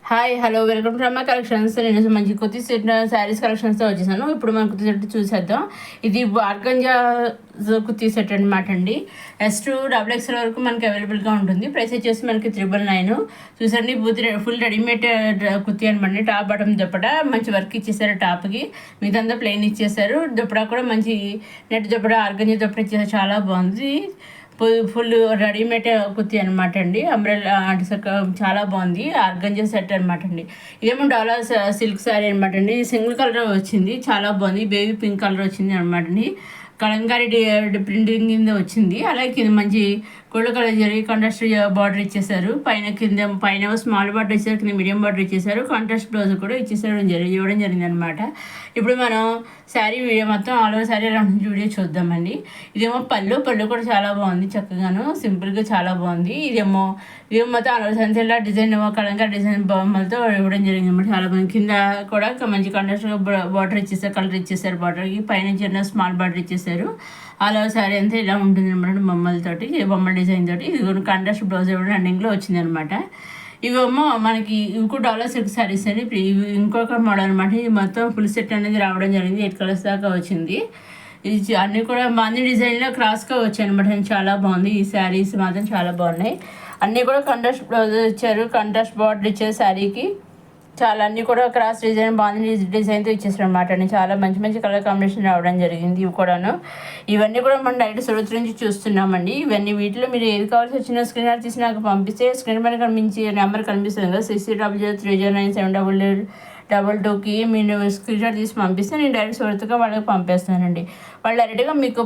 Hi hello welcome to అమ్మ collections. నేను మంచి కుర్తీ సెట్ శారీస్ కలెక్షన్స్తో వచ్చేసాను. ఇప్పుడు మనం కుర్తీ సెట్ చూసేద్దాం. ఇది ఆర్గంజా కుర్తీ సెట్ అనమాట అండి. S2 XXL వరకు మనకి అవైలబుల్గా ఉంటుంది. ప్రైస్ వచ్చేసి మనకి 999. చూసండి, ఫుల్ రెడీమేడ్ కుర్తీ అనమాట. టాప్ బాటమ్ దుప్పట మంచి వర్క్ ఇచ్చేసారు. టాప్కి మిగతా ప్లెయిన్ ఇచ్చేసారు. దుప్పట కూడా మంచి నెట్ దుప్పట, ఆర్గంజా దుప్పట ఇచ్చేసారు. చాలా బాగుంది. ఫుల్ రెడీమేడ్ కుర్తీ అనమాట అండి. అంబ్రెల్లా చాలా బాగుంది. ఆర్గంజా సెట్ అనమాట అండి. ఇదేమో డాలర్ సిల్క్ శారీ అనమాట అండి. సింగిల్ కలర్ వచ్చింది, చాలా బాగుంది. బేబీ పింక్ కలర్ వచ్చింది అనమాట అండి. కలంకారీ ప్రింటింగ్ కింద వచ్చింది. అలాగే కింద మంచి గోల్డ్ కలర్ జరిగి కాంట్రాస్ట్ బార్డర్ ఇచ్చేసారు. పైన స్మాల్ బార్డర్ ఇచ్చారు, కింద మీడియం బార్డర్ ఇచ్చేసారు. కాంట్రాస్ట్ బ్లౌజ్ కూడా ఇవ్వడం జరిగింది అనమాట. ఇప్పుడు మనం శారీ వీడియో మొత్తం ఆల్ ఓవర్ శారీ వీడియో చూద్దామండి. ఇదేమో పళ్ళు కూడా చాలా బాగుంది. చక్కగాను సింపుల్గా చాలా బాగుంది. ఇదేమో మొత్తం ఆల్ ఓవర్ సంతేలా డిజైన్ కలంకారీ డిజైన్ బొమ్మలతో ఇవ్వడం జరిగింది అనమాట. చాలా బాగుంది. కింద కూడా మంచి కాంట్రాస్ట్గా బార్డర్ ఇచ్చేసారు, కలర్ ఇచ్చేసారు. బార్డర్కి పైన చిన్న స్మాల్ బార్డర్ ఇచ్చేసారు. ఆల్ ఓవర్ శారీ అంతా ఇలా ఉంటుంది అనమాట. బొమ్మల డిజైన్ తోటి ఇది కాంట్రాస్ట్ బ్లౌజ్ ఇవ్వడం రన్నింగ్లో వచ్చింది అనమాట. ఇవేమో మనకి ఇవి కూడా డాలర్ సిల్క్ శారీస్ అని ఇవి ఇంకొక మోడల్ అనమాట. ఇది మొత్తం ఫుల్ సెట్ అనేది రావడం జరిగింది. 8 కలర్స్ దాకా వచ్చింది. ఇది అన్నీ కూడా బాగుంది. డిజైన్లో క్రాస్గా వచ్చాయి అనమాట. చాలా బాగుంది. ఈ శారీస్ మాత్రం చాలా బాగున్నాయి. అన్నీ కూడా కాంట్రాస్ట్ బ్లౌజ్ ఇచ్చారు, కాంట్రాస్ట్ బార్డర్ ఇచ్చారు శారీకి. చాలా అన్నీ కూడా క్రాస్ డిజైన్ బాగుంది. డిజైన్తో ఇచ్చేసారు అనమాట అండి. చాలా మంచి కలర్ కాంబినేషన్ రావడం జరిగింది. ఇవి కూడాను ఇవన్నీ కూడా మనం డైరెక్ట్ సురత్ నుంచి చూస్తున్నామండి. వీటిలో మీరు ఏది కావాల్సి వచ్చినా స్క్రీన్ షాట్ తీసి నాకు పంపిస్తే స్క్రీన్ పైన కనిపించి నెంబర్ కనిపిస్తుంది కదా, 600030097222కి మీరు స్క్రీన్ షాట్ తీసి పంపిస్తే నేను డైరెక్ట్ సురత్గా వాళ్ళకి పంపేస్తానండి. వాళ్ళు డైరెక్ట్గా మీకు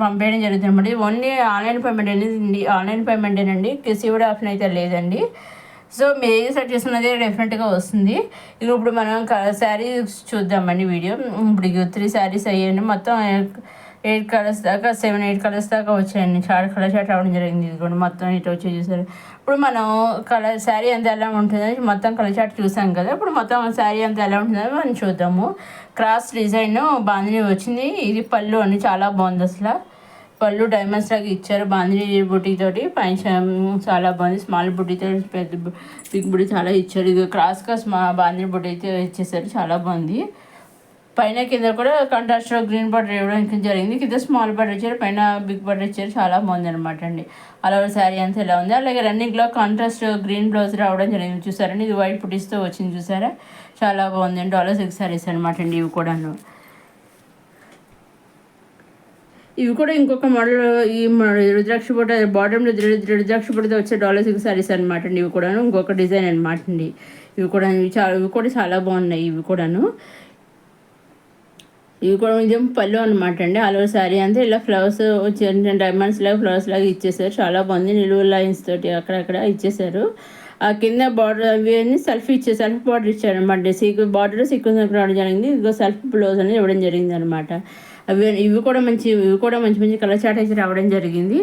పంపేయడం జరుగుతుంది అనమాట. ఓన్లీ ఆన్లైన్ పేమెంటేనండి. సివిడ్ ఆప్షన్ అయితే లేదండి. సో మీరు ఏది సెట్ చేసుకున్నది డెఫినెట్గా వస్తుంది. ఇప్పుడు మనం శారీస్ చూద్దామండి వీడియో. ఇప్పుడు 3 శారీస్ అయ్యాయండి. మొత్తం 8 కలర్స్ దాకా 7-8 కలర్స్ దాకా వచ్చాయండి. చాలా కలర్ షాట్ రావడం జరిగింది. ఇది కూడా మొత్తం ఇటు వచ్చి చూసారు. ఇప్పుడు మనం శారీ అంతా ఎలా ఉంటుందని మొత్తం కలర్ షాట్ చూసాం కదా. ఇప్పుడు మొత్తం శారీ అంతా ఎలా ఉంటుందని మనం చూద్దాము. క్రాస్ డిజైన్ బాందిని వచ్చింది. ఇది పళ్ళు అండి, చాలా బాగుంది. అసలు పళ్ళు డైమండ్స్ లాగా ఇచ్చారు. బాందిని బుటీ తోటి పైన చాలా బాగుంది. స్మాల్ బుటీతో పెద్ద బిగ్ బుటీ చాలా ఇచ్చారు. ఇది క్రాస్గా బాందిని బుటీ అయితే ఇచ్చేసారు. చాలా బాగుంది. పైన కింద కూడా కాంట్రాస్ట్ గ్రీన్ బార్డర్ ఇవ్వడానికి జరిగింది. కింద స్మాల్ బార్డర్ ఇచ్చారు, పైన బిగ్ బార్డర్ ఇచ్చారు. చాలా బాగుంది అనమాట అండి. అలా శారీ అంతా ఎలా ఉంది. అలాగే రన్నింగ్లో కాంట్రాస్ట్ గ్రీన్ బ్లౌజ్ రావడం జరిగింది. చూసారండి, ఇది వైట్ బుటీస్తో వచ్చింది. చూసారా, చాలా బాగుంది. డాలర్ సిల్క్ శారీస్ అనమాట అండి. ఇవి కూడాను ఇవి కూడా ఇంకొక మోడల్. ఈ రుద్రాక్ష బుట్ట బాటంలో రుద్రాక్ష బుట్టతో వచ్చే డాలర్ సిల్క్ శారీస్ అనమాట అండి. ఇవి కూడాను ఇంకొక డిజైన్ అనమాట అండి. ఇవి కూడా చాలా బాగున్నాయి. ఇవి కూడా ఇదేమో పళ్ళు అనమాట అండి. ఆల్ ఓవర్ శారీ అంతా ఇలా ఫ్లవర్స్ డైమండ్స్ లాగా ఫ్లవర్స్ లాగా ఇచ్చేసారు. చాలా బాగుంది. నిలువు లైన్స్ తోటి అక్కడక్కడ ఇచ్చేసారు. ఆ కింద బార్డర్ అవి సెల్ఫ్ బార్డర్ ఇచ్చారు అనమాట. బార్డర్ సీక్వెన్స్ రావడం జరిగింది. ఇదిగో సెల్ఫ్ బ్లౌజ్ అనేది ఇవ్వడం జరిగింది అనమాట. ఇవి కూడా మంచి కలర్ చాట్ అయితే రావడం జరిగింది.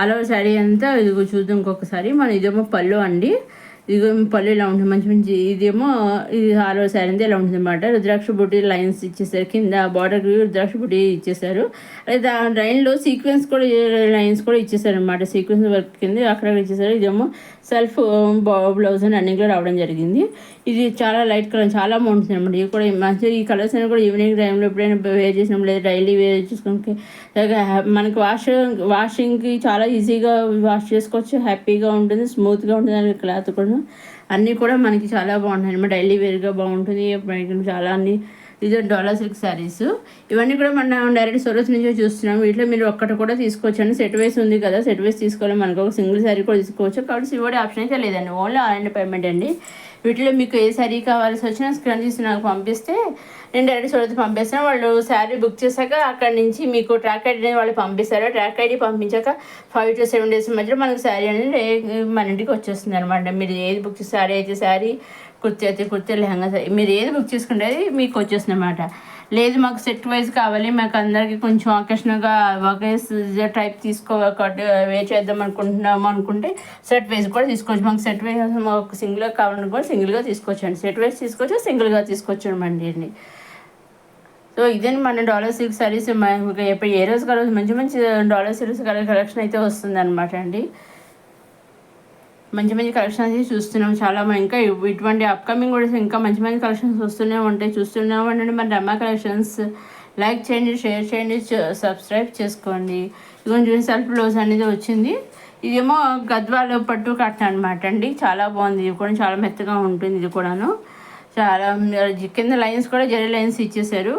అలా శారీ అంతా ఇదిగో చూద్దాం ఇంకొకసారి. ఇదేమో పళ్ళు అండి. ఇదిగో పళ్ళు ఇలా ఉంటుంది. ఇదేమో ఇది ఆలో శారీ అంతా ఇలా ఉంటుంది అనమాట. రుద్రాక్ష బుట్టి లైన్స్ ఇచ్చేసారు. కింద బార్డర్కి రుద్రాక్ష బుట్టి ఇచ్చేసారు. అదే లైన్లో సీక్వెన్స్ కూడా లైన్స్ కూడా ఇచ్చేసారు అనమాట. సీక్వెన్స్ వర్క్ కింద అక్కడ ఇచ్చేసారు. ఇదేమో సెల్ఫ్ బ్లౌజ్ అని అన్నింటిలో రావడం జరిగింది. ఇది చాలా లైట్ కలర్, చాలా బాగుంటుంది అనమాట. ఇది కూడా మంచిగా ఈ కలర్స్ అన్ని కూడా ఈవినింగ్ టైంలో ఎప్పుడైనా వేర్ చేసినప్పుడు లేదా డైలీ వేర్ చేసుకుంటే మనకి వాషింగ్కి చాలా ఈజీగా వాష్ చేసుకోవచ్చు. హ్యాపీగా ఉంటుంది, స్మూత్గా ఉంటుంది. దానికి క్లాత్ కూడా అన్నీ కూడా మనకి చాలా బాగుంటాయి అనమాట. డైలీ వేర్గా బాగుంటుంది. చాలా అన్ని ఇది డాలర్ సిల్క్ శారీస్. ఇవన్నీ కూడా మనం డైరెక్ట్ సూరత్ నుంచే చూస్తున్నాం. వీటిలో మీరు ఒక్కటి కూడా తీసుకోవచ్చండి. సెట్ వైస్ ఉంది కదా, సెట్ వైస్ తీసుకోవాలి. మనకు ఒక సింగిల్ శారీ కూడా తీసుకోవచ్చు. కాబట్టి సివోడి ఆప్షన్ అయితే లేదండి, ఓన్లీ ఆన్లైన్ పేమెంట్ అండి. వీటిలో మీకు ఏ శారీ కావాల్సి వచ్చినా స్క్రీన్ తీసి నాకు పంపిస్తే నేను డైరెక్ట్ సూరత్ పంపిస్తాను. వాళ్ళు శారీ బుక్ చేశాక అక్కడి నుంచి మీకు ట్రాక్ ఐడి వాళ్ళు పంపిస్తారు. ట్రాక్ ఐడి పంపించాక 5 to 7 days మధ్యలో మనకు శారీ అనేది మన ఇంటికి వచ్చేస్తుంది అనమాట. మీరు ఏది బుక్ చేసి శారీ అయితే శారీ, కుర్తీ అయితే కుర్తీ, లెహంగా మీరు ఏది బుక్ చేసుకుంటే మీకు వచ్చేస్తుంది అనమాట. లేదు మాకు సెట్ వైజ్ కావాలి, మాకు అందరికీ కొంచెం ఆకర్షణగా ఒకే టైప్ వే చేద్దాం అనుకుంటే సెట్ వైజ్ కూడా తీసుకోవచ్చు. మాకు సెట్ వైజ్ మాకు సింగిల్గా కావాలని కూడా సింగిల్గా తీసుకోవచ్చు అండి. సెట్ వైజ్ తీసుకోవచ్చు, సింగిల్గా తీసుకోవచ్చు అండి. సో ఇదేంటి మన డాలర్ సిల్క్ శారీస్. ఎప్పుడు ఏ రోజు మంచి డాలర్ సిల్క్ కలెక్షన్ అయితే వస్తుంది అనమాట అండి. మంచి మంచి కలెక్షన్స్ చూస్తున్నాం చాలా ఇంకా ఇటువంటి అప్కమింగ్ కూడా ఇంకా మంచి మంచి కలెక్షన్స్ వస్తూనే ఉంటాయి, చూస్తూనే ఉండండి. మన రమా కలెక్షన్స్ లైక్ చేయండి, షేర్ చేయండి, సబ్స్క్రైబ్ చేసుకోండి. ఇదిగోండి చూడండి, సెల్ఫ్ బ్లౌజ్ అనేది వచ్చింది. ఇదేమో గద్వాల పట్టు కట్ట అనమాట అండి, చాలా బాగుంది. ఇది కూడా చాలా మెత్తగా ఉంటుంది. ఇది కూడాను చాలా కింద లైన్స్ కూడా జరీ లైన్స్ ఇచ్చేసారు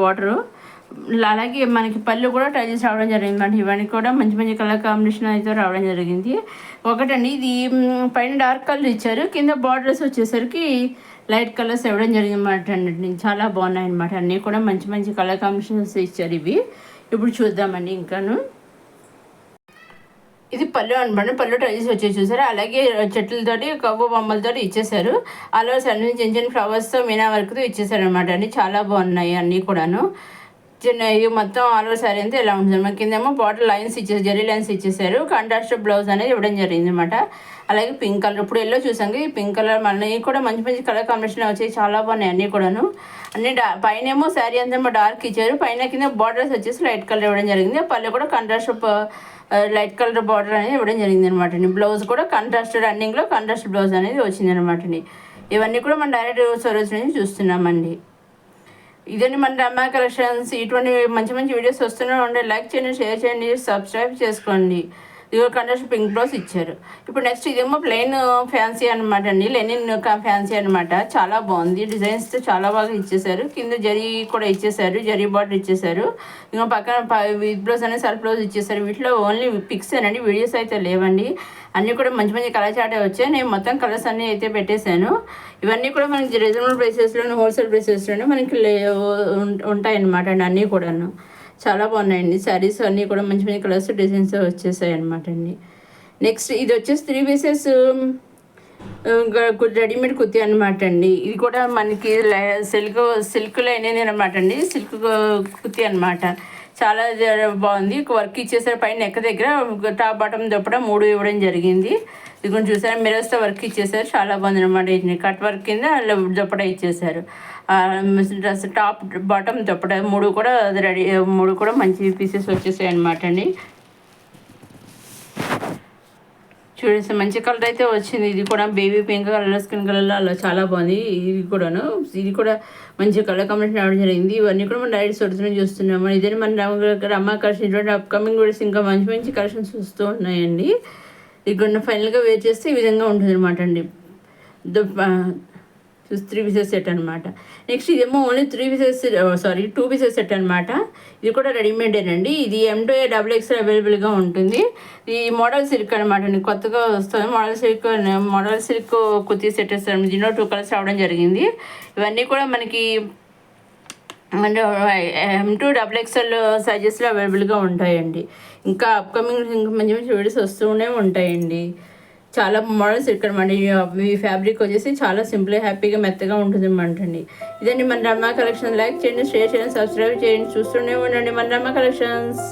బార్డరు. అలాగే మనకి పళ్ళు కూడా టైల్స్ రావడం జరిగింది అంటే ఇవన్నీ కూడా మంచి మంచి కలర్ కాంబినేషన్ అయితే రావడం జరిగింది. ఒకటండి ఇది పైన డార్క్ కలర్ ఇచ్చారు, కింద బార్డర్స్ వచ్చేసరికి లైట్ కలర్స్ ఇవ్వడం జరిగింది అనమాట అండి. చాలా బాగున్నాయి అనమాట, అన్నీ కూడా మంచి మంచి కలర్ కాంబినేషన్స్ ఇచ్చారు ఇవి. ఇప్పుడు చూద్దామండి ఇంకాను. ఇది పళ్ళు అనమాట, పళ్ళు టైల్స్ వచ్చేసి చూసారు. అలాగే చెట్లతోటి కవ్వ బొమ్మలతో ఇచ్చేసారు. అలా చిన్న చిన్న ఫ్లవర్స్తో మీనా వర్క్తో ఇచ్చేసారు అనమాట అండి. చాలా బాగున్నాయి అన్నీ కూడాను. చిన్న ఇది మొత్తం ఆల్ ఓవర్ శారీ అంతా ఇలా ఉంటుంది. మన కిందేమో బార్డర్ లైన్స్ ఇచ్చేసారు, జరీ లైన్స్ ఇచ్చేసారు. కాంట్రాస్ట్ బ్లౌజ్ అనేది ఇవ్వడం జరిగింది అనమాట. అలాగే పింక్ కలర్, ఇప్పుడు ఎల్లో చూసాం, ఈ పింక్ కలర్ మళ్ళీ కూడా మంచి మంచి కలర్ కాంబినేషన్ వచ్చాయి, చాలా బాగున్నాయి అన్నీ కూడాను. అన్ని పైన ఏమో శారీ అంతా డార్క్ ఇచ్చారు, పైన కింద బార్డర్స్ వచ్చేసి లైట్ కలర్ ఇవ్వడం జరిగింది. పళ్ళు కూడా కాంట్రాస్ట్ లైట్ కలర్ బార్డర్ అనేది ఇవ్వడం జరిగింది అనమాట. బ్లౌజ్ కూడా కాంట్రాస్ట్ రన్నింగ్లో కాంట్రాస్ట్ బ్లౌజ్ అనేది వచ్చింది అనమాట. ఇవన్నీ కూడా మనం డైరెక్ట్ సర్వీస్ నుంచి చూస్తున్నామండి. ఇదండి మన రమా కలెక్షన్స్. ఇటువంటి మంచి మంచి వీడియోస్ వస్తూనే ఉండే. లైక్ చేయండి, షేర్ చేయండి, సబ్స్క్రైబ్ చేసుకోండి. ఇదిగో కంట్రాస్ట్ పింక్ బ్లౌజ్ ఇచ్చారు. ఇప్పుడు నెక్స్ట్ ఇదేమో ప్లెయిన్ ఫ్యాన్సీ అనమాట అండి, లెనిన్ ఫ్యాన్సీ అనమాట. చాలా బాగుంది, డిజైన్స్తో చాలా బాగా ఇచ్చేసారు. కింద జరీ కూడా ఇచ్చేసారు, జరీ బార్డర్ ఇచ్చేసారు. ఇంకా పక్కన విత్ బ్లౌజ్ అనేది సెల్ఫ్ బ్లౌజ్ ఇచ్చేసారు. వీటిలో ఓన్లీ పిక్స్ అండి, వీడియోస్ అయితే లేవండి. అన్నీ కూడా మంచి మంచి కలర్ చాటే వచ్చాయి. నేను మొత్తం కలర్స్ అన్నీ అయితే పెట్టేశాను. ఇవన్నీ కూడా మనకి రీజనబుల్ ప్రైసెస్లోనే, హోల్సేల్ ప్రైసెస్లోనే మనకి ఉంటాయన్నమాట అండి అన్నీ కూడాను. చాలా బాగున్నాయండి శారీస్ అన్నీ కూడా మంచి మంచి కలర్స్ డిజైన్స్ వచ్చేసాయి అనమాట అండి. నెక్స్ట్ ఇది వచ్చేసి 3 పీసెస్ రెడీమేడ్ కుర్తీ అనమాట అండి. ఇది కూడా మనకి సిల్క్ లైన్ అనమాట అండి, సిల్క్ కుర్తీ అనమాట. చాలా బాగుంది. వర్క్ ఇచ్చేసారు పైన నెక్ దగ్గర, టాప్ బాటమ్ దొప్పడం 3 ఇవ్వడం జరిగింది. ఇది కొంచెం చూసారు, మిరర్స్తో వర్క్ ఇచ్చేసారు, చాలా బాగుంది అనమాట. ఇది కట్ వర్క్ కింద దొప్పడ ఇచ్చేసారు. డ్రెస్ టాప్ బాటమ్ దొప్పడ 3 కూడా రెడీ, 3 కూడా మంచి పీసెస్ వచ్చేసాయి అనమాట అండి. చూడండి మంచి కలర్ అయితే వచ్చింది. ఇది కూడా బేబీ పింక్ కలర్, స్కిన్ కలర్లో అలా చాలా బాగుంది. ఇది కూడాను, ఇది కూడా మంచి కలర్ కాంబినేషన్ రావడం జరిగింది. ఇవన్నీ కూడా మనం డైరెక్ట్ సొడుతున్న చూస్తున్నాము. ఇదే మన రమా కలెక్షన్. ఇటువంటి అప్కమింగ్ కూడా ఇంకా మంచి మంచి కలెక్షన్స్ వస్తూ ఉన్నాయండి. ఇక్కడ ఫైనల్గా వేర్ చేస్తే ఈ విధంగా ఉంటుంది అనమాట అండి. 3 పీసెస్ సెట్ అనమాట. నెక్స్ట్ ఇదేమో ఓన్లీ 2 పీసెస్ సెట్ అనమాట. ఇది కూడా రెడీమేడేనండి. ఇది M2 XXL అవైలబుల్గా ఉంటుంది. ఈ మోడల్ సిల్క్ అనమాట అండి, కొత్తగా వస్తుంది మోడల్ సిల్క్ కుర్తీ సెట్ ఇస్తాను. దీనిలో 2 కలర్స్ రావడం జరిగింది. ఇవన్నీ కూడా మనకి M2 XXL సైజెస్లో అవైలబుల్గా ఉంటాయండి. ఇంకా అప్కమింగ్ ఇంకా మంచి మంచి వీడియోస్ వస్తూనే ఉంటాయండి. చాలా మోడల్స్ ఇక్కడ మన ఈ ఫ్యాబ్రిక్ వచ్చేసి చాలా సింపుల్, హ్యాపీగా మెత్తగా ఉంటుంది అనమాట అండి. ఇదండి మన రమా కలెక్షన్. లైక్ చేయండి, షేర్ చేయండి, సబ్స్క్రైబ్ చేయండి, చూస్తూనే ఉండండి మన రమా కలెక్షన్స్.